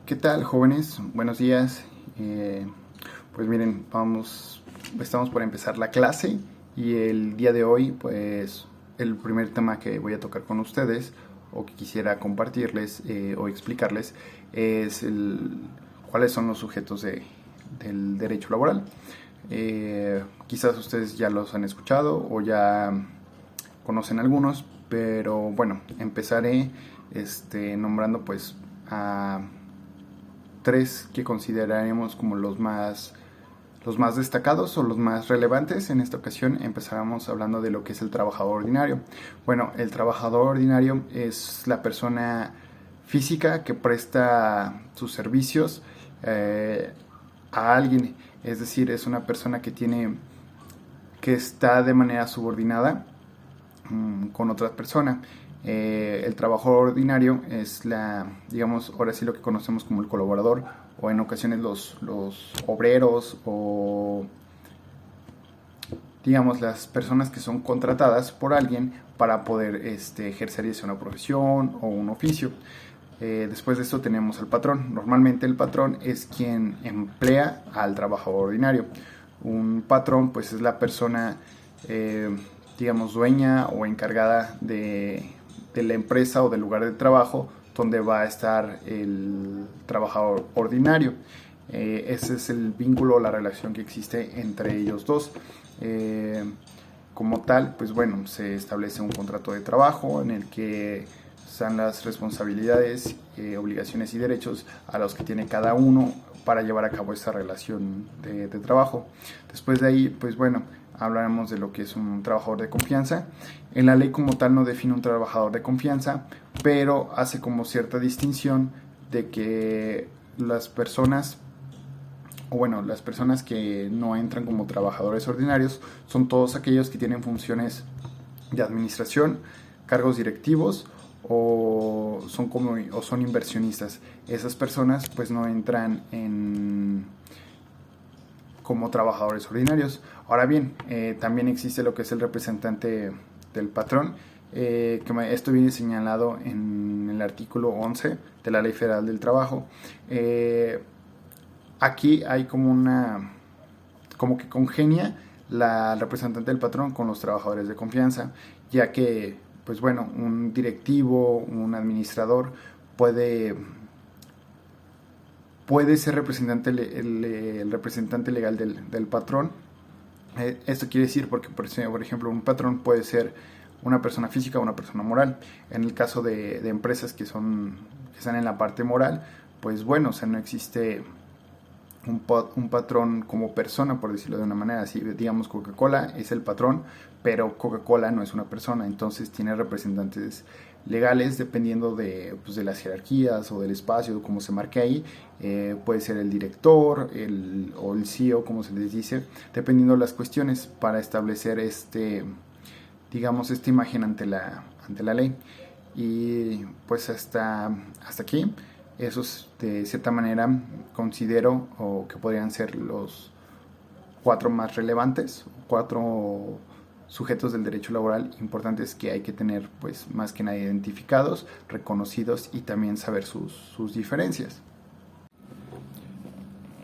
¿Qué tal, jóvenes? Buenos días. Pues miren, estamos por empezar la clase y el día de hoy, pues el primer tema que voy a tocar con ustedes o que quisiera compartirles o explicarles es cuáles son los sujetos del derecho laboral. Quizás ustedes ya los han escuchado o ya conocen algunos, pero bueno, empezaré nombrando pues a tres que consideraremos como los más destacados o los más relevantes. En esta ocasión empezaremos hablando de lo que es el trabajador ordinario. Bueno, el trabajador ordinario es la persona física que presta sus servicios a alguien, es decir, es una persona que está de manera subordinada con otra persona. El trabajador ordinario es digamos, ahora sí lo que conocemos como el colaborador, o en ocasiones los obreros, o digamos las personas que son contratadas por alguien para poder ejercer una profesión o un oficio. Después de esto tenemos al patrón. Normalmente el patrón es quien emplea al trabajador ordinario. Un patrón pues es la persona digamos dueña o encargada de la empresa o del lugar de trabajo donde va a estar el trabajador ordinario. Ese es el vínculo, la relación que existe entre ellos dos. Como tal, pues bueno, se establece un contrato de trabajo en el que están las responsabilidades, obligaciones y derechos a los que tiene cada uno para llevar a cabo esta relación de trabajo. Después de ahí, pues bueno, hablaremos de lo que es un trabajador de confianza. En la ley como tal no define un trabajador de confianza, pero hace como cierta distinción de que las personas que no entran como trabajadores ordinarios son todos aquellos que tienen funciones de administración, cargos directivos o son inversionistas. Esas personas pues no entran como trabajadores ordinarios. Ahora bien, también existe lo que es el representante del patrón, esto viene señalado en el artículo 11 de la Ley Federal del Trabajo. Aquí hay como que congenia la representante del patrón con los trabajadores de confianza, ya que, pues bueno, un directivo, un administrador puede ser el representante legal del patrón. Esto quiere decir porque, por ejemplo, un patrón puede ser una persona física o una persona moral. En el caso de empresas que están en la parte moral, pues bueno, o sea, no existe un patrón como persona, por decirlo de una manera. Así, digamos, Coca-Cola es el patrón, pero Coca-Cola no es una persona, entonces tiene representantes legales dependiendo pues, de las jerarquías o del espacio, como se marque ahí. Puede ser el director o el CEO, como se les dice, dependiendo de las cuestiones, para establecer digamos, esta imagen ante la ley. Y pues hasta aquí, esos de cierta manera considero o que podrían ser los cuatro más relevantes, cuatro sujetos del derecho laboral importantes que hay que tener pues más que nada identificados, reconocidos y también saber sus diferencias.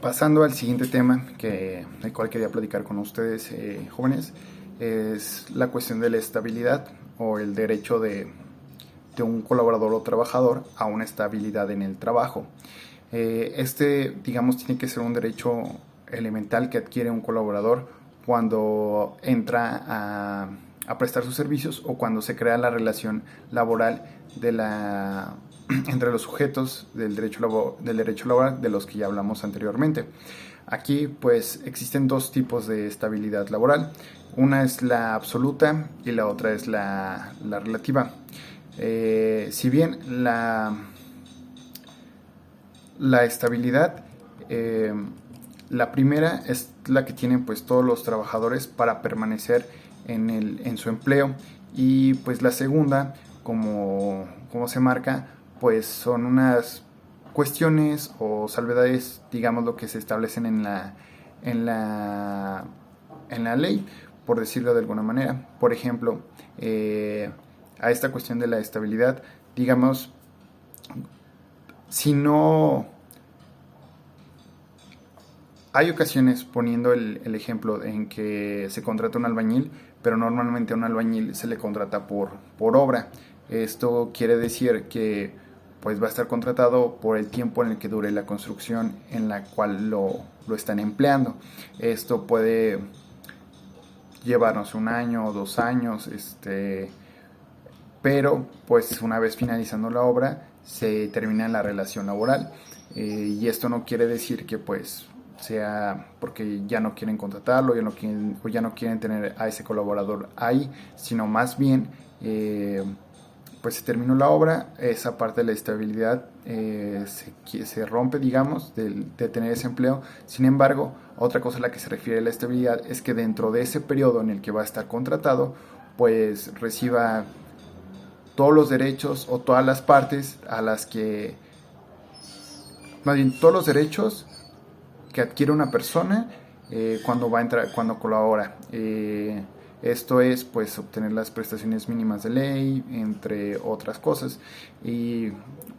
Pasando al siguiente tema del cual quería platicar con ustedes, jóvenes, es la cuestión de la estabilidad o el derecho de un colaborador o trabajador a una estabilidad en el trabajo. Digamos, tiene que ser un derecho elemental que adquiere un colaborador cuando entra a prestar sus servicios o cuando se crea la relación laboral entre los sujetos del derecho laboral de los que ya hablamos anteriormente. Aquí pues existen dos tipos de estabilidad laboral. Una es la absoluta y la otra es la relativa. Si bien la estabilidad, la primera es la que tienen pues todos los trabajadores para permanecer en su empleo, y pues la segunda, como se marca, pues son unas cuestiones o salvedades, digamos, lo que se establecen en la ley, por decirlo de alguna manera. Por ejemplo, a esta cuestión de la estabilidad, digamos, si no Hay ocasiones, poniendo el ejemplo, en que se contrata un albañil, pero normalmente a un albañil se le contrata por obra. Esto quiere decir que pues va a estar contratado por el tiempo en el que dure la construcción en la cual lo están empleando. Esto puede llevarnos un año o 2 años, pero pues una vez finalizando la obra se termina la relación laboral. Y esto no quiere decir que pues sea porque ya no quieren contratarlo, ya no quieren tener a ese colaborador ahí, sino más bien pues se terminó la obra, esa parte de la estabilidad se rompe, digamos, de tener ese empleo. Sin embargo, otra cosa a la que se refiere la estabilidad es que dentro de ese periodo en el que va a estar contratado, pues reciba todos los derechos o todas las partes a las que, más bien todos los derechos que adquiere una persona cuando va a entrar, cuando colabora. Esto es pues obtener las prestaciones mínimas de ley, entre otras cosas. Y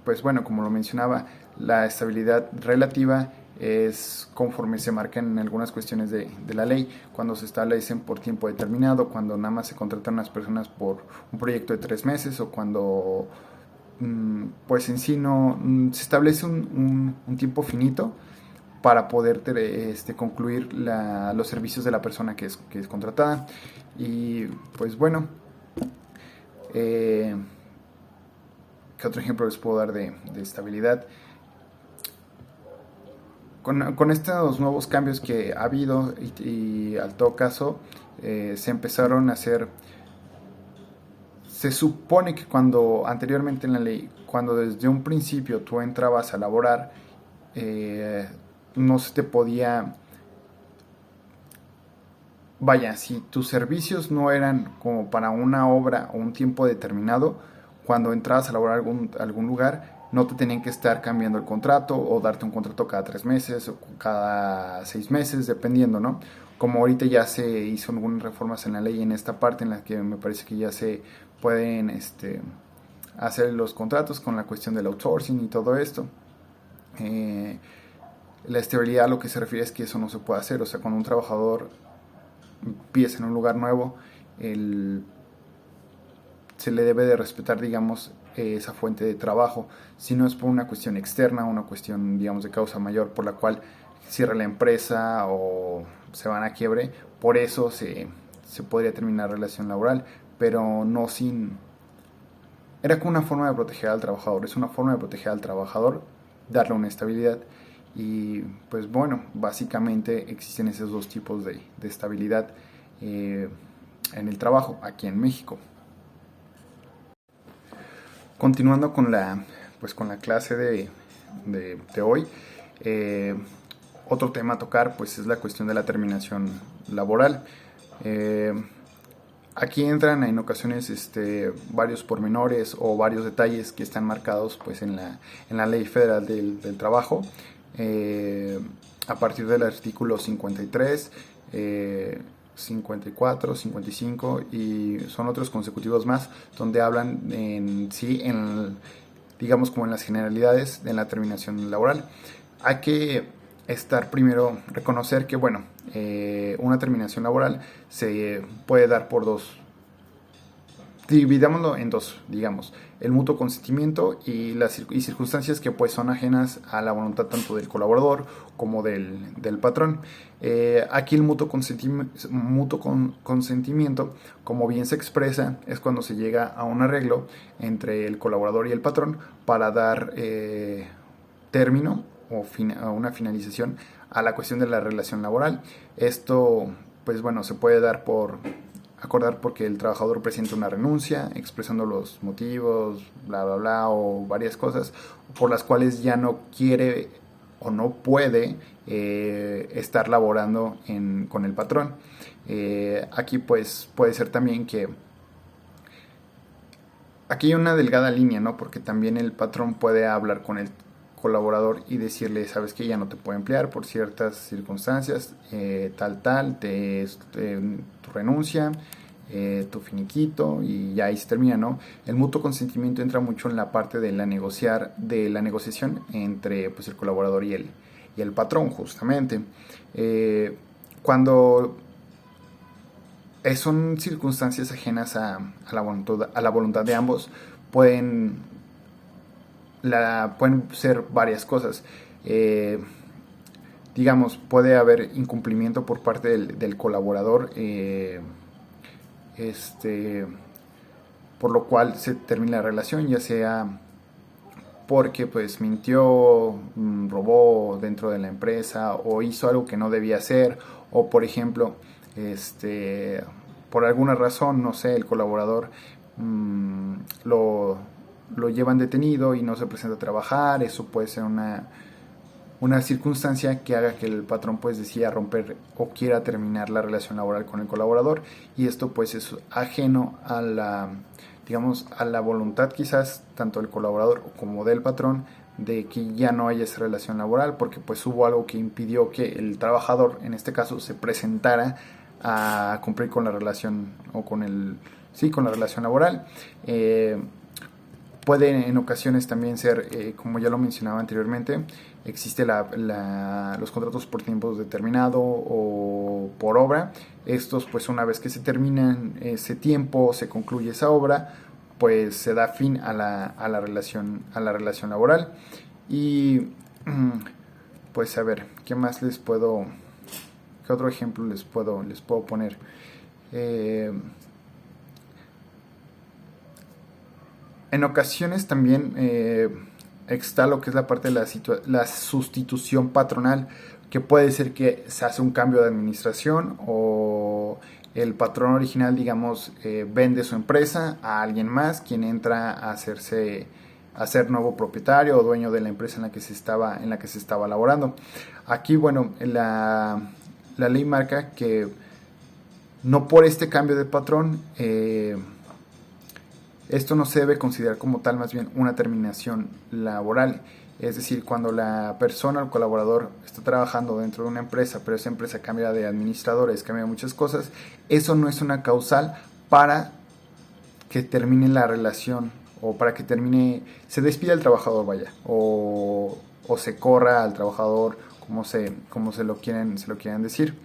pues bueno, como lo mencionaba, la estabilidad relativa es conforme se marcan en algunas cuestiones de la ley, cuando se establecen por tiempo determinado, cuando nada más se contratan las personas por un proyecto de 3 meses, o cuando pues en sí no se establece un tiempo finito para poder concluir los servicios de la persona que es contratada. Y pues bueno, ¿qué otro ejemplo les puedo dar de estabilidad? Con estos nuevos cambios que ha habido y al todo caso se empezaron a hacer. Se supone que cuando anteriormente en la ley, cuando desde un principio tú entrabas a laborar, no se te podía, vaya, si tus servicios no eran como para una obra o un tiempo determinado, cuando entrabas a laborar algún lugar, no te tenían que estar cambiando el contrato o darte un contrato cada 3 meses o cada 6 meses, dependiendo, ¿no? Como ahorita ya se hizo algunas reformas en la ley en esta parte en la que me parece que ya se pueden hacer los contratos con la cuestión del outsourcing y todo esto. La estabilidad a lo que se refiere es que eso no se puede hacer. O sea, cuando un trabajador empieza en un lugar nuevo, se le debe de respetar, digamos, esa fuente de trabajo, si no es por una cuestión externa, una cuestión, digamos, de causa mayor por la cual cierra la empresa o se van a quiebre. Por eso se podría terminar la relación laboral, pero no sin... Era como una forma de proteger al trabajador, es una forma de proteger al trabajador, darle una estabilidad. Y pues bueno, básicamente existen esos dos tipos de estabilidad en el trabajo aquí en México. Continuando con la clase de hoy, otro tema a tocar pues es la cuestión de la terminación laboral. Aquí entran en ocasiones varios pormenores o varios detalles que están marcados pues en la Ley Federal del Trabajo, a partir del artículo 53, 54, 55 y son otros consecutivos más donde hablan digamos como en las generalidades de la terminación laboral. Hay que reconocer que bueno, una terminación laboral se puede dar por dos. Dividámoslo en dos, digamos, el mutuo consentimiento y circunstancias que pues son ajenas a la voluntad tanto del colaborador como del patrón. Aquí el mutuo consentimiento, como bien se expresa, es cuando se llega a un arreglo entre el colaborador y el patrón para dar término o una finalización a la cuestión de la relación laboral. Esto, pues bueno, se puede dar por acordar porque el trabajador presenta una renuncia expresando los motivos, bla, bla, bla, o varias cosas por las cuales ya no quiere o no puede estar laborando con el patrón. Aquí pues puede ser también que aquí hay una delgada línea, ¿no? Porque también el patrón puede hablar con el colaborador y decirle, sabes que ya no te puedo emplear por ciertas circunstancias, tu renuncia, tu finiquito, y ya ahí se termina, ¿no? El mutuo consentimiento entra mucho en la parte de la negociación entre pues el colaborador y y el patrón, justamente. Cuando son circunstancias ajenas a la voluntad de ambos, pueden ser varias cosas. Digamos, puede haber incumplimiento por parte del colaborador, por lo cual se termina la relación, ya sea porque pues mintió, robó dentro de la empresa o hizo algo que no debía hacer, o por ejemplo, por alguna razón, no sé, el colaborador lo llevan detenido y no se presenta a trabajar. Eso puede ser una circunstancia que haga que el patrón pues decida romper o quiera terminar la relación laboral con el colaborador, y esto pues es ajeno a la voluntad quizás tanto del colaborador como del patrón de que ya no haya esa relación laboral, porque pues hubo algo que impidió que el trabajador en este caso se presentara a cumplir con la relación o con la relación laboral. Puede en ocasiones también ser, como ya lo mencionaba anteriormente, existe los contratos por tiempo determinado o por obra. Estos pues una vez que se terminan ese tiempo, se concluye esa obra, pues se da fin a la relación laboral. Y pues a ver, ¿qué otro ejemplo les puedo poner? En ocasiones también está lo que es la parte de la sustitución patronal, que puede ser que se hace un cambio de administración o el patrón original, digamos, vende su empresa a alguien más, quien entra a ser nuevo propietario o dueño de la empresa en la que se estaba laborando. Aquí, bueno, la ley marca que no por este cambio de patrón, esto no se debe considerar como tal, más bien una terminación laboral. Es decir, cuando la persona o el colaborador está trabajando dentro de una empresa, pero esa empresa cambia de administradores, cambia muchas cosas, eso no es una causal para que termine la relación o para que se despida el trabajador, o se corra al trabajador, como se lo quieran decir.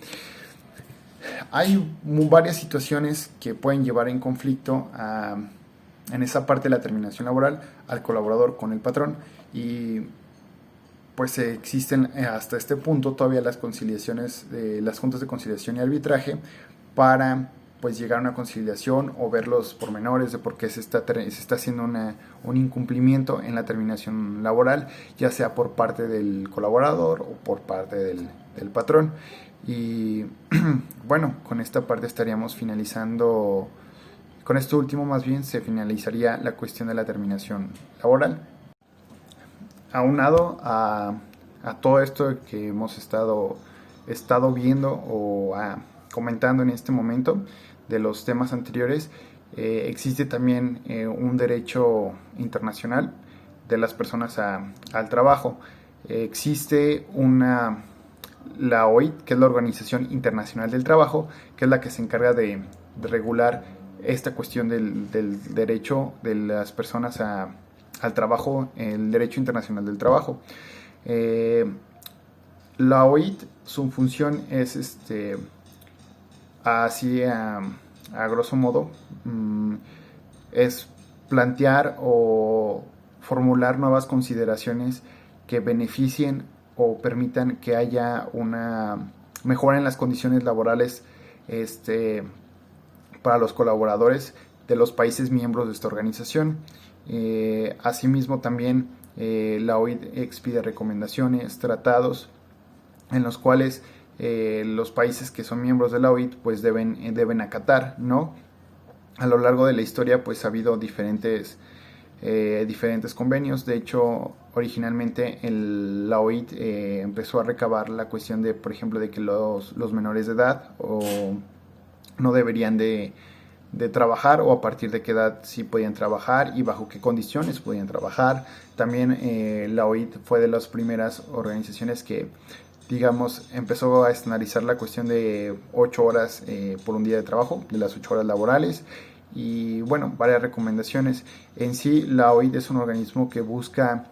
Hay varias situaciones que pueden llevar en conflicto en esa parte de la terminación laboral al colaborador con el patrón, y pues existen hasta este punto todavía las conciliaciones, las juntas de conciliación y arbitraje, para pues llegar a una conciliación o ver los pormenores de por qué se está haciendo un incumplimiento en la terminación laboral, ya sea por parte del colaborador o por parte del patrón. Y bueno, con esta parte estaríamos finalizando. Con esto último, más bien, se finalizaría la cuestión de la terminación laboral. Aunado a todo esto que hemos estado viendo o comentando en este momento de los temas anteriores, existe también un derecho internacional de las personas al trabajo. Existe la OIT, que es la Organización Internacional del Trabajo, que es la que se encarga de regular esta cuestión del derecho de las personas al trabajo, el derecho internacional del trabajo. La OIT, su función es así a grosso modo, es plantear o formular nuevas consideraciones que beneficien o permitan que haya una mejora en las condiciones laborales para los colaboradores de los países miembros de esta organización. Asimismo, también la OIT expide recomendaciones, tratados, en los cuales los países que son miembros de la OIT pues deben acatar, ¿no? A lo largo de la historia pues ha habido diferentes convenios. De hecho, originalmente la OIT empezó a recabar la cuestión de, por ejemplo, de que los menores de edad no deberían de trabajar, o a partir de qué edad sí podían trabajar y bajo qué condiciones podían trabajar. También la OIT fue de las primeras organizaciones que, digamos, empezó a estandarizar la cuestión de 8 horas por un día de trabajo, de las 8 horas laborales, y bueno, varias recomendaciones. En sí, la OIT es un organismo que busca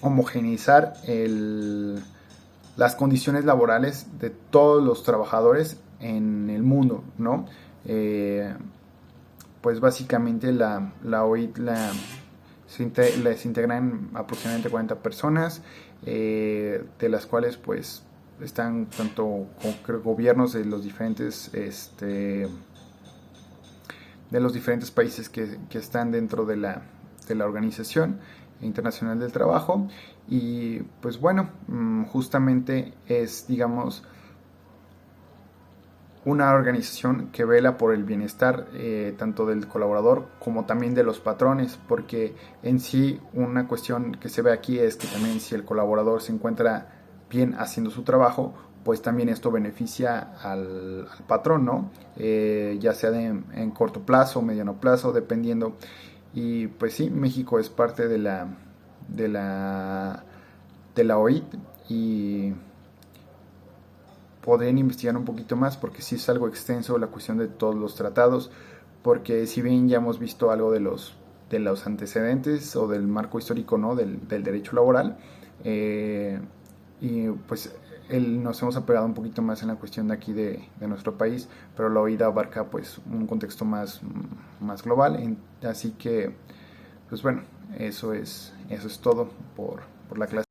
homogeneizar las condiciones laborales de todos los trabajadores en el mundo, ¿no? Pues básicamente la OIT se integran aproximadamente 40 personas, de las cuales pues están tanto como gobiernos de los diferentes países que están dentro de la Organización Internacional del Trabajo. Y pues bueno, justamente es, digamos, una organización que vela por el bienestar tanto del colaborador como también de los patrones, porque en sí una cuestión que se ve aquí es que también si el colaborador se encuentra bien haciendo su trabajo, pues también esto beneficia al patrón, ¿no? Ya sea en corto plazo, mediano plazo, dependiendo. Y pues sí, México es parte de la OIT y podrían investigar un poquito más porque sí es algo extenso la cuestión de todos los tratados, porque si bien ya hemos visto algo de los antecedentes o del marco histórico, ¿no? del derecho laboral, y pues nos hemos apegado un poquito más en la cuestión de aquí de nuestro país, pero la OIT abarca pues un contexto más global, así que pues bueno, eso es todo por la clase.